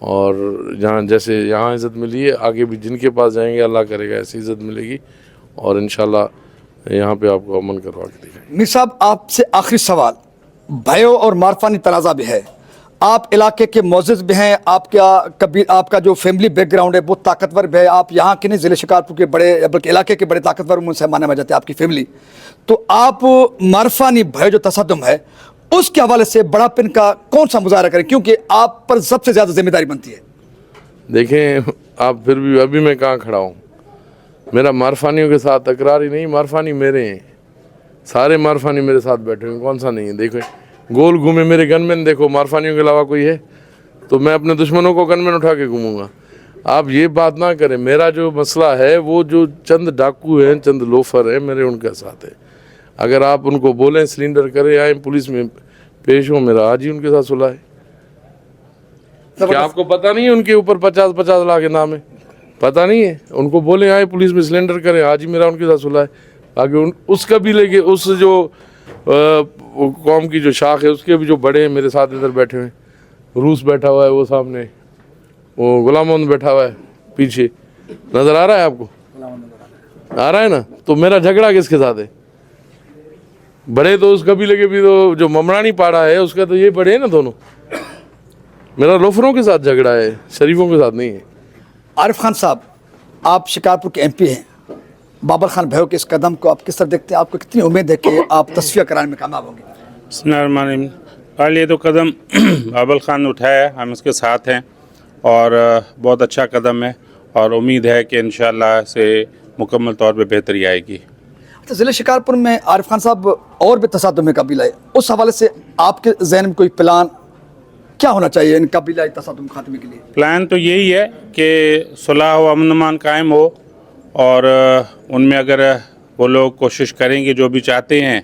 اور جہاں جیسے یہاں عزت ملی ہے آگے بھی جن کے پاس جائیں گے اللہ کرے گا ایسی عزت ملے گی اور انشاءاللہ یہاں پہ آپ کو امن کروا کے دکھائیں گے۔ میر صاحب آپ سے آخری سوال، بھائیوں اور مارفانی تنازع بھی ہے، آپ علاقے کے معزز بھی ہیں، آپ کا جو فیملی بیک گراؤنڈ ہے وہ طاقتور بھی ہے، آپ یہاں کے نہیں ضلع شکارپور کے بڑے بلکہ علاقے کے بڑے طاقتور سے مانے جاتے ہیں آپ کی فیملی، تو آپ مارفانی بھائی جو تصادم ہے اس کے حوالے سے بڑا پن کا کون سا مظاہرہ کریں کیونکہ آپ پر سب سے زیادہ ذمہ داری بنتی ہے؟ دیکھیں آپ پھر بھی ابھی میں کہاں کھڑا ہوں، میرا مارفانیوں کے ساتھ تکرار ہی نہیں، مارفانی میرے ہیں، سارے مارفانی میرے ساتھ بیٹھے ہوئے، کون سا نہیں ہے؟ دیکھیں گول گھومے میرے گن مین دیکھو، مارفانیوں کے علاوہ کوئی ہے تو میں اپنے دشمنوں کو گن مین اٹھا کے گھوموں گا۔ آپ یہ بات نہ کریں، میرا جو مسئلہ ہے وہ جو چند ڈاکو ہیں چند لوفر ہیں میرے ان کے ساتھ ہے، اگر آپ ان کو بولیں سلنڈر کرے آئیں پولیس میں پیش ہوں، میرا آج ہی ان کے ساتھ صلح ہے۔ کیا آپ کو پتہ نہیں ہے ان کے اوپر 50 لاکھ انعام ہے؟ پتہ نہیں ہے؟ ان کو بولیں آئے پولیس میں سلنڈر کریں، آج ہی میرا ان کے ساتھ صلح ہے، باقی اس قبیلے کے اس جو قوم کی جو شاخ ہے اس کے بھی جو بڑے ہیں میرے ساتھ ادھر بیٹھے ہوئے، روس بیٹھا ہوا ہے وہ سامنے، وہ غلام محمد بیٹھا ہوا ہے پیچھے، نظر آ رہا ہے آپ کو؟ آ رہا ہے نا؟ تو میرا جھگڑا کس کے ساتھ ہے؟ بڑے تو اس قبیلے کے بھی تو جو ممرانی پاڑا ہے اس کا تو یہ بڑے ہیں نا دونوں، میرا لوفروں کے ساتھ جھگڑا ہے، شریفوں کے ساتھ نہیں ہے۔ عارف خان صاحب، آپ شکارپور کے MP ہیں، بابر خان بھائیوں کے اس قدم کو آپ کس طرح دیکھتے ہیں؟ آپ کو کتنی امید ہے کہ آپ تصفیہ کرانے میں کامیاب ہوں گے؟ بسم اللہ الرحمن الرحیم۔ حال یہ تو قدم بابر خان نے اٹھایا ہے، ہم اس کے ساتھ ہیں اور بہت اچھا قدم ہے اور امید ہے کہ انشاءاللہ سے مکمل طور پہ بہتری آئے گی۔ ضلع شکارپور میں عارف خان صاحب اور بھی تصادم میں قبیلہ ہے، اس حوالے سے آپ کے ذہن میں کوئی پلان کیا ہونا چاہیے ان قبیلائی تصادم خاتمے کے لیے؟ پلان تو یہی ہے کہ صلح و امن امان قائم ہو اور ان میں اگر وہ لوگ کوشش کریں گے جو بھی چاہتے ہیں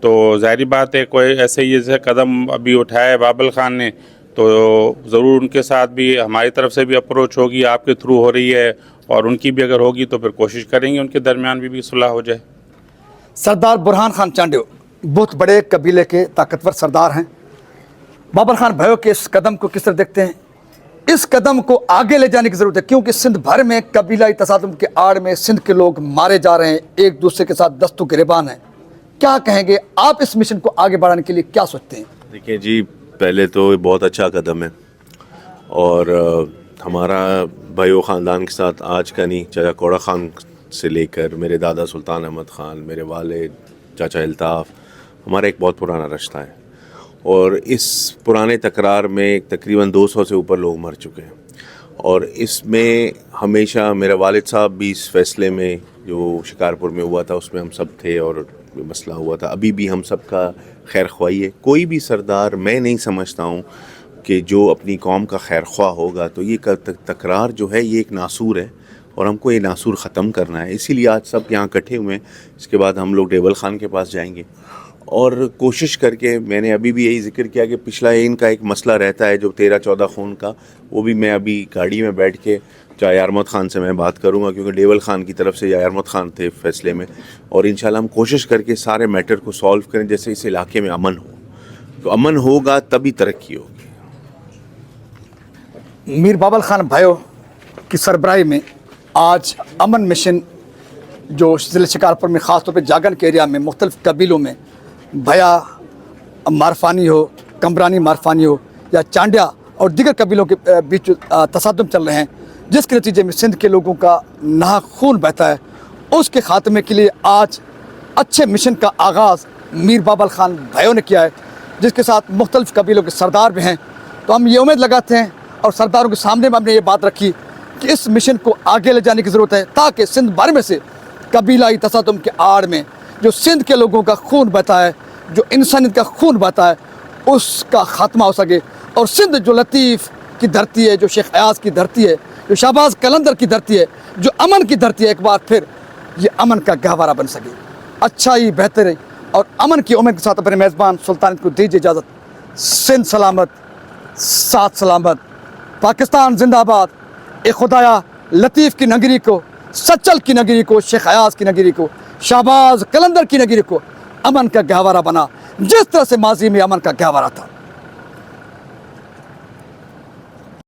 تو ظاہری بات ہے کوئی ایسے ہی جیسے قدم ابھی اٹھایا ہے بابل خان نے تو ضرور ان کے ساتھ بھی ہماری طرف سے بھی اپروچ ہوگی، آپ کے تھرو ہو رہی ہے اور ان کی بھی اگر ہوگی تو پھر کوشش کریں گے ان کے درمیان بھی صلح ہو جائے۔ سردار برہان خان چانڈیو بہت بڑے قبیلے کے طاقتور سردار ہیں، بابر خان بھائیوں کے اس قدم کو کس طرح دیکھتے ہیں؟ اس قدم کو آگے لے جانے کی ضرورت ہے کیونکہ سندھ بھر میں قبیلائی تصادم کے آڑ میں سندھ کے لوگ مارے جا رہے ہیں، ایک دوسرے کے ساتھ دست و گریبان ہیں، کیا کہیں گے آپ اس مشن کو آگے بڑھانے کے لیے کیا سوچتے ہیں؟ دیکھیں جی، پہلے تو بہت اچھا قدم ہے اور ہمارا بھائیو خاندان کے ساتھ آج کا نہیں، چاچا کوڑا خان سے لے کر میرے دادا سلطان احمد خان، میرے والد چاچا الطاف، ہمارا ایک بہت پرانا رشتہ ہے اور اس پرانے تکرار میں تقریباً 200 سے اوپر لوگ مر چکے ہیں اور اس میں ہمیشہ میرا والد صاحب بھی اس فیصلے میں جو شکارپور میں ہوا تھا اس میں ہم سب تھے اور مسئلہ ہوا تھا، ابھی بھی ہم سب کا خیر خواہی ہے۔ کوئی بھی سردار میں نہیں سمجھتا ہوں کہ جو اپنی قوم کا خیر خواہ ہوگا تو یہ تکرار جو ہے یہ ایک ناسور ہے اور ہم کو یہ ناسور ختم کرنا ہے، اسی لیے آج سب یہاں اکٹھے ہوئے ہیں۔ اس کے بعد ہم لوگ ڈیبل خان کے پاس جائیں گے اور کوشش کر کے، میں نے ابھی بھی یہی ذکر کیا کہ پچھلا ان کا ایک مسئلہ رہتا ہے جو 13-14 خون کا، وہ بھی میں ابھی گاڑی میں بیٹھ کے چاہے یارمت خان سے میں بات کروں گا کیونکہ ڈیول خان کی طرف سے یارمت خان تھے فیصلے میں، اور انشاءاللہ ہم کوشش کر کے سارے میٹر کو سالو کریں جیسے اس علاقے میں امن ہو، تو امن ہوگا تبھی ترقی ہوگی۔ میر بابل خان بھائیوں کی سربراہی میں آج امن مشن جو ضلع شکارپور میں خاص طور پہ جاگن کے ایریا میں مختلف قبیلوں میں بھیا مارفانی ہو، کمبرانی مارفانی ہو یا چانڈیا اور دیگر قبیلوں کے بیچ تصادم چل رہے ہیں، جس کے نتیجے میں سندھ کے لوگوں کا ناحق خون بہتا ہے، اس کے خاتمے کے لیے آج اچھے مشن کا آغاز میر بابل خان بھائیوں نے کیا ہے، جس کے ساتھ مختلف قبیلوں کے سردار بھی ہیں۔ تو ہم یہ امید لگاتے ہیں اور سرداروں کے سامنے میں ہم نے یہ بات رکھی کہ اس مشن کو آگے لے جانے کی ضرورت ہے تاکہ سندھ بھر میں سے قبیلائی تصادم کے آڑ میں جو سندھ کے لوگوں کا خون بہتا ہے، جو انسانیت کا خون بہتا ہے، اس کا خاتمہ ہو سکے اور سندھ جو لطیف کی دھرتی ہے، جو شیخ ایاز کی دھرتی ہے، جو شہباز قلندر کی دھرتی ہے، جو امن کی دھرتی ہے، ایک بار پھر یہ امن کا گہوارہ بن سکے۔ اچھائی، بہتری اور امن کی امید کے ساتھ اپنے میزبان سلطانیت کو دیجیے اجازت۔ سندھ سلامت، ساتھ سلامت، پاکستان زندہ آباد۔ اے خدایا لطیف کی نگری کو، سچل کی نگری کو، شیخ ایاز کی نگری کو، شہباز قلندر کی نگری کو امن کا گہوارہ بنا، جس طرح سے ماضی میں امن کا گہوارہ تھا۔